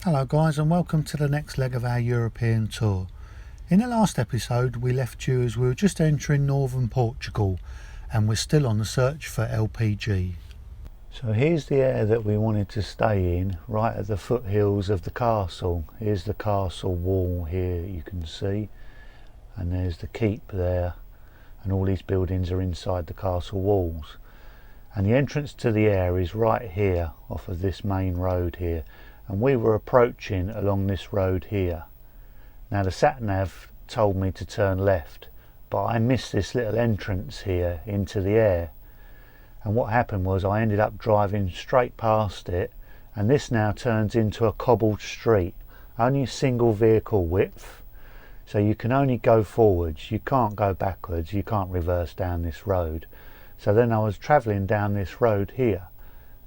Hello guys, and welcome to the next leg of our European tour. In the last episode we left you as we were just entering northern Portugal and we're still on the search for LPG. So here's the area that we wanted to stay in, right at the foothills of the castle. Here's the castle wall here you can see, and there's the keep there, and all these buildings are inside the castle walls. And the entrance to the Aire is right here off of this main road here. And we were approaching along this road here. Now the sat-nav told me to turn left, but I missed this little entrance here into the Aire. And what happened was I ended up driving straight past it, and this now turns into a cobbled street, only a single vehicle width. So you can only go forwards, you can't go backwards, you can't reverse down this road. So then I was travelling down this road here.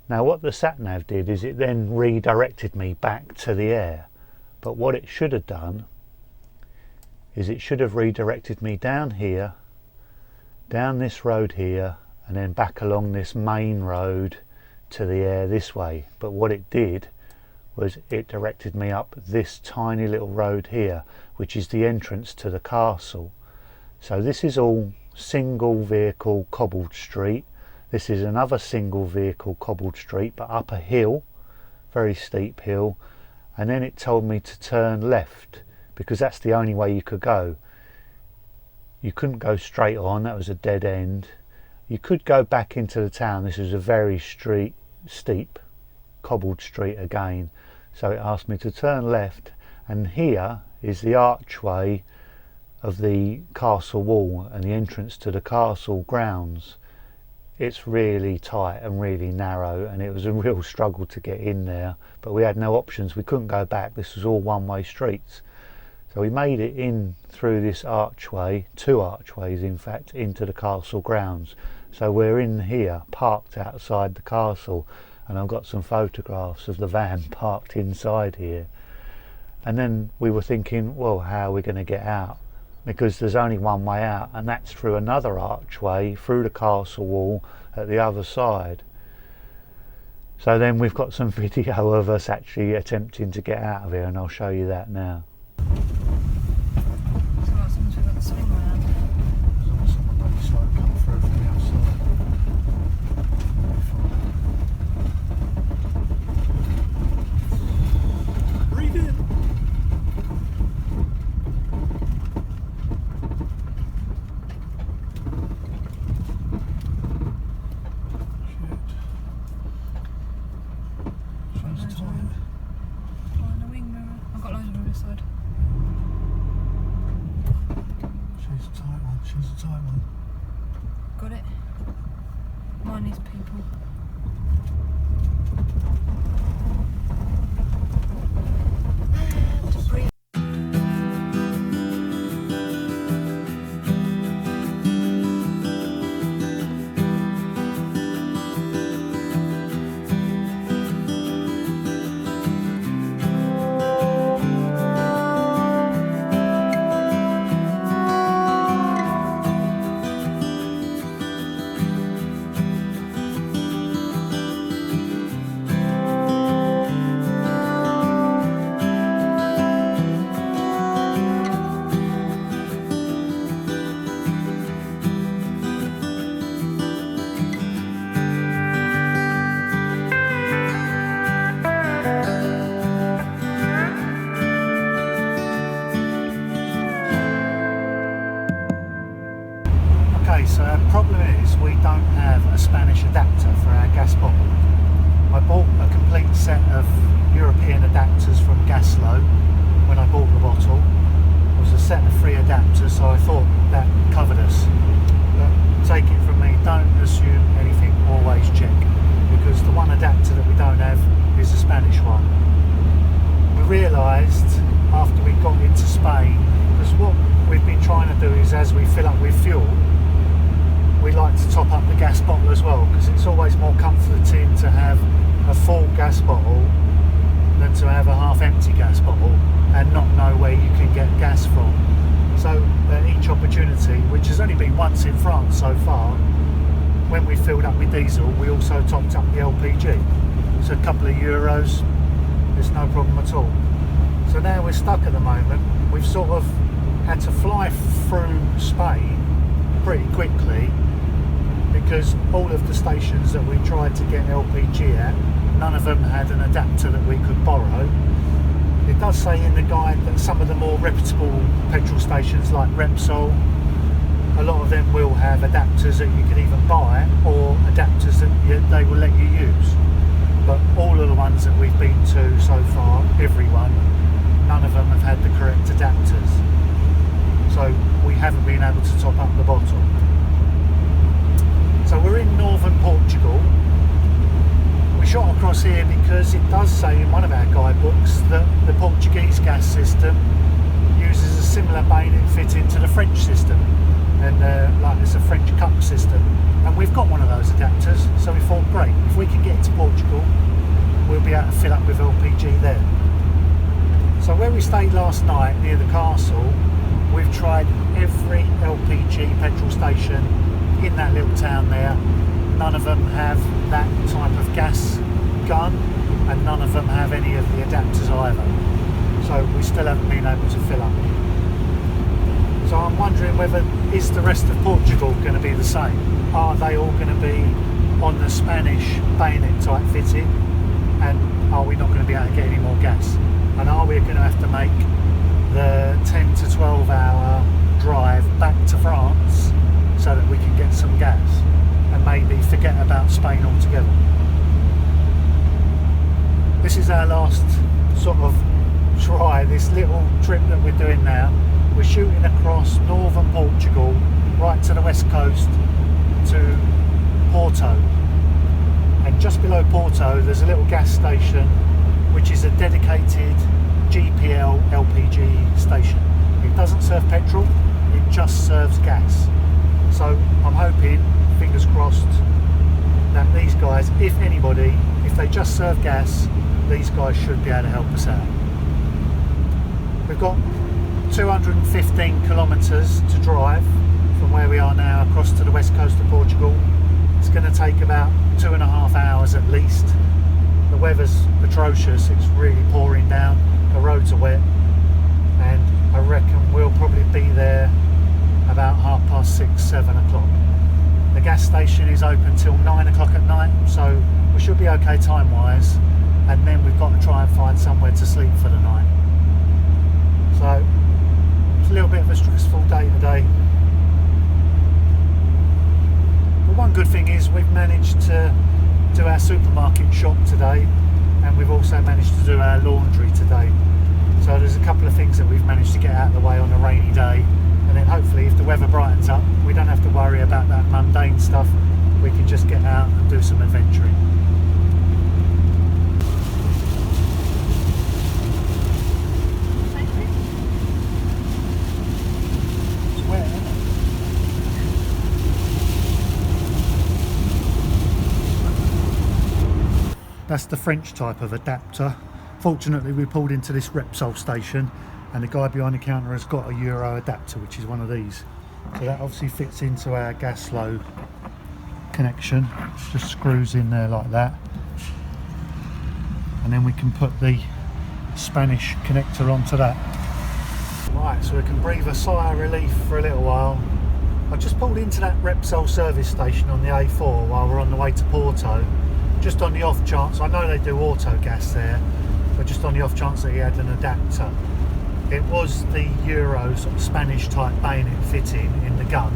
Now what the sat-nav did is it then redirected me back to the Aire, but what it should have done is it should have redirected me down here, down this road here, and then back along this main road to the Aire this way. But what it did was it directed me up this tiny little road here, which is the entrance to the castle. So this is all single vehicle cobbled street. This is another single vehicle cobbled street, but up a hill, very steep hill, and then it told me to turn left because that's the only way you could go. You couldn't go straight on, that was a dead end. You could go back into the town. This is a very steep cobbled street again, so it asked me to turn left, and here is the archway of the castle wall and the entrance to the castle grounds. It's really tight and really narrow, and it was a real struggle to get in there, but we had no options. We couldn't go back. This was all one-way streets. So we made it in through this archway, two archways in fact, into the castle grounds. So we're in here, parked outside the castle, and I've got some photographs of the van parked inside here. And then we were thinking, well, how are we going to get out? Because there's only one way out, and that's through another archway through the castle wall at the other side. So then we've got some video of us actually attempting to get out of here, and I'll show you that now. So like someone's got the swing around. Someone maybe started coming through from the outside. Breathe in. She's a tight one. Got it. Mine is people. To breathe. So our problem is we don't have a Spanish adapter for our gas bottle. I bought a complete set of European adapters from Gaslow when I bought the bottle. It was a set of 3 adapters, so I thought that covered us. But take it from me, don't assume anything, always check, because the one adapter that we don't have is a Spanish one. We realised after we got into Spain, because what we've been trying to do is as we fill up with fuel, we like to top up the gas bottle as well, because it's always more comforting to have a full gas bottle than to have a half empty gas bottle and not know where you can get gas from. So at each opportunity, which has only been once in France so far, when we filled up with diesel we also topped up the LPG. So a couple of euros, There's no problem at all. So now we're stuck at the moment. We've sort of had to fly through Spain pretty quickly because all of the stations that we tried to get LPG at, none of them had an adapter that we could borrow. It does say in the guide that some of the more reputable petrol stations like Repsol, a lot of them will have adapters that you can even buy or adapters that they will let you use. But all of the ones that we've been to so far, everyone, none of them have had the correct adapters. So we haven't been able to top up the bottle. So we're in northern Portugal. We shot across here because it does say in one of our guidebooks that the Portuguese gas system uses a similar bayonet fitting to the French system, and like it's a French cup system, and we've got one of those adapters, so we thought, great, if we can get into Portugal we'll be able to fill up with LPG there. So where we stayed last night near the castle, we've tried every LPG petrol station in that little town there. None of them have that type of gas gun, and none of them have any of the adapters either. So we still haven't been able to fill up. So I'm wondering whether, is the rest of Portugal going to be the same? Are they all going to be on the Spanish bayonet type fitting? And are we not going to be able to get any more gas? And are we going to have to make the 10 to 12 hour drive back to France so that we can get some gas and maybe forget about Spain altogether? This is our last sort of try, this little trip that we're doing now. We're shooting across northern Portugal right to the west coast to Porto, and just below Porto there's a little gas station which is a dedicated GPL LPG station. It doesn't serve petrol, it just serves gas. So I'm hoping, fingers crossed, that these guys, if anybody, if they just serve gas, these guys should be able to help us out. We've got 215 kilometres to drive from where we are now across to the west coast of Portugal. It's going to take about 2.5 hours at least. The weather's atrocious, it's really pouring down, the roads are wet, and I reckon we'll probably be there about 6:30, 7 o'clock. The gas station is open till 9 o'clock at night, so we should be okay time wise, and then we've got to try and find somewhere to sleep for the night. So it's a little bit of a stressful day today. But one good thing is we've managed to do our supermarket shop today, and we've also managed to do our laundry today. So there's a couple of things that we've managed to get out of the way on a rainy day, and then hopefully if the weather brightens up we don't have to worry about that mundane stuff. We can just get out and do some adventuring. That's the French type of adapter. Fortunately we pulled into this Repsol station and the guy behind the counter has got a Euro adapter, which is one of these. So that obviously fits into our Gaslow connection, just screws in there like that. And then we can put the Spanish connector onto that. Right, so we can breathe a sigh of relief for a little while. I just pulled into that Repsol service station on the A4 while we're on the way to Porto. Just on the off chance, I know they do auto gas there, but just on the off chance that he had an adapter. It was the Euro sort of Spanish type bayonet fitting in the gun.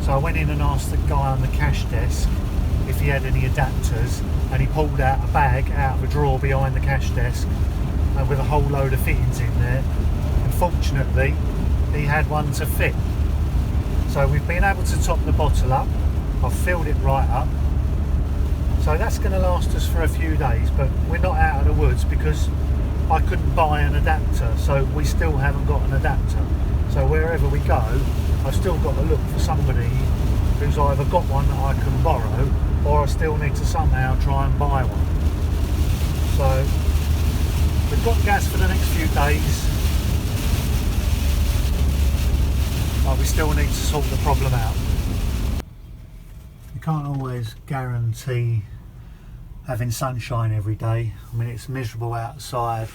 So I went in and asked the guy on the cash desk if he had any adapters, and he pulled out a bag out of a drawer behind the cash desk with a whole load of fittings in there. And fortunately, he had one to fit. So we've been able to top the bottle up. I've filled it right up. So that's going to last us for a few days, but we're not out of the woods because I couldn't buy an adapter, so we still haven't got an adapter. So wherever we go, I've still got to look for somebody who's either got one that I can borrow, or I still need to somehow try and buy one. So we've got gas for the next few days, but we still need to sort the problem out. You can't always guarantee having sunshine every day. I mean, it's miserable outside,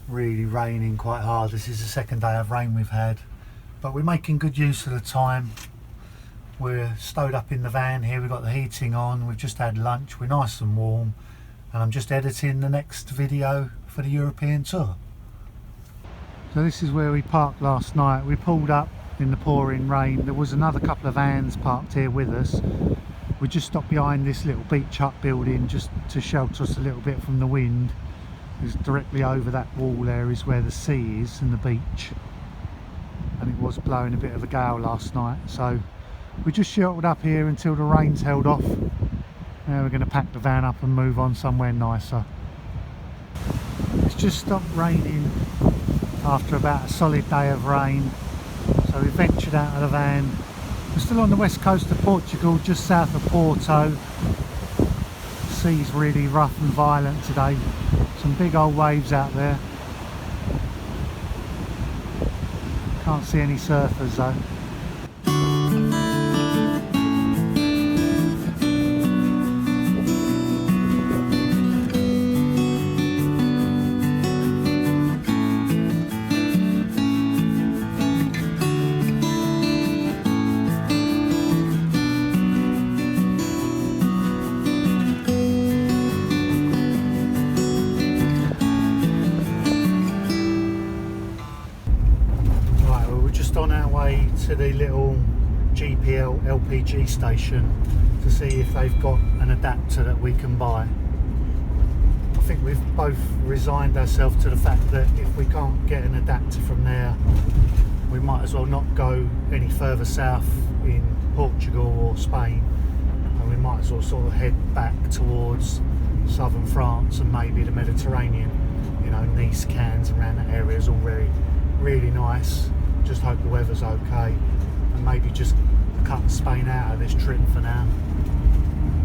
really raining quite hard. This is the second day of rain we've had, but we're making good use of the time. We're stowed up in the van here, we've got the heating on, we've just had lunch, we're nice and warm, and I'm just editing the next video for the European tour. So this is where we parked last night. We pulled up in the pouring rain. There was another couple of vans parked here with us. We just stopped behind this little beach hut building just to shelter us a little bit from the wind. It's directly over that wall there is where the sea is and the beach, and it was blowing a bit of a gale last night, so we just sheltered up here until the rain's held off. Now we're going to pack the van up and move on somewhere nicer. It's just stopped raining after about a solid day of rain, so we ventured out of the van. We're still on the west coast of Portugal, just south of Porto. The sea's really rough and violent today. Some big old waves out there. Can't see any surfers though. On our way to the little GPL LPG station to see if they've got an adapter that we can buy. I think we've both resigned ourselves to the fact that if we can't get an adapter from there, we might as well not go any further south in Portugal or Spain, and we might as well sort of head back towards southern France and maybe the Mediterranean. You know, Nice, Cannes, around that area is all really nice. Just hope the weather's okay, and maybe just cut Spain out of this trip for now.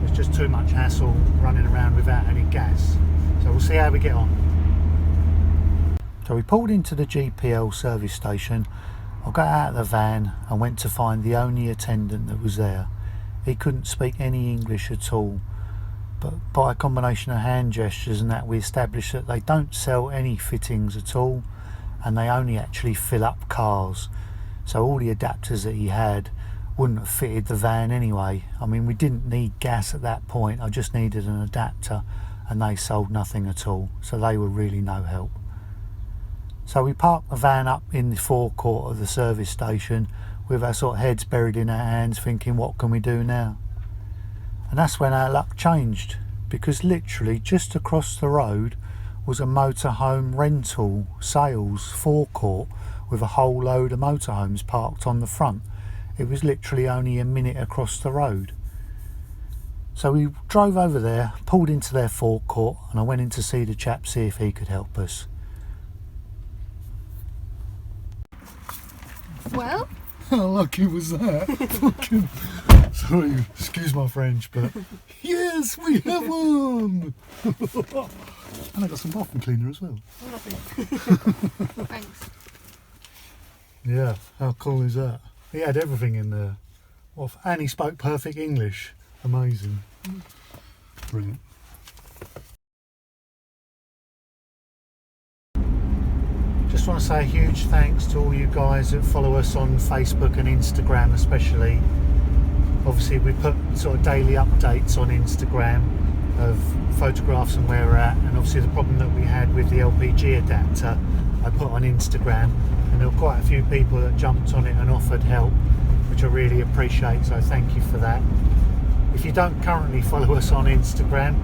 It's just too much hassle running around without any gas, so we'll see how we get on. So we pulled into the GPL service station. I got out of the van and went to find the only attendant that was there. He couldn't speak any English at all, but by a combination of hand gestures and that, we established that they don't sell any fittings at all, and they only actually fill up cars. So all the adapters that he had wouldn't have fitted the van anyway. I mean, we didn't need gas at that point, I just needed an adapter, and they sold nothing at all, so they were really no help. So we parked the van up in the forecourt of the service station with our sort of heads buried in our hands, thinking, what can we do now? And that's when our luck changed, because literally just across the road was a motorhome rental sales forecourt with a whole load of motorhomes parked on the front. It was literally only a minute across the road. So we drove over there, pulled into their forecourt, and I went in to see the chap, see if he could help us. Well? How lucky was that? Fucking, sorry, excuse my French, but yes, we have one! And I got some bathroom cleaner as well. Oh, lovely. Thanks. Yeah, how cool is that? He had everything in there. And he spoke perfect English. Amazing. Brilliant. Just want to say a huge thanks to all you guys that follow us on Facebook and Instagram especially. Obviously we put sort of daily updates on Instagram of photographs and where we're at, and obviously the problem that we had with the LPG adapter I put on Instagram, and there were quite a few people that jumped on it and offered help, which I really appreciate, so thank you for that. If you don't currently follow us on Instagram,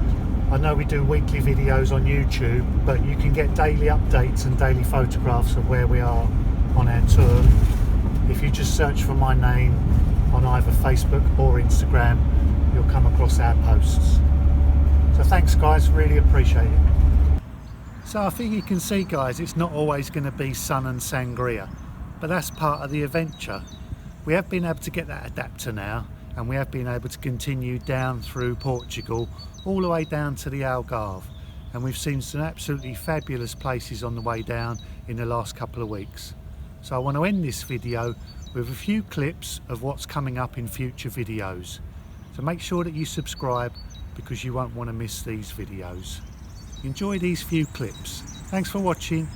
I know we do weekly videos on YouTube, but you can get daily updates and daily photographs of where we are on our tour. If you just search for my name on either Facebook or Instagram, you'll come across our posts. So thanks guys, really appreciate it. So I think you can see guys, it's not always going to be sun and sangria, but that's part of the adventure. We have been able to get that adapter now, and we have been able to continue down through Portugal all the way down to the Algarve, and we've seen some absolutely fabulous places on the way down in the last couple of weeks. So I want to end this video with a few clips of what's coming up in future videos. So make sure that you subscribe, because you won't want to miss these videos. Enjoy these few clips. Thanks for watching.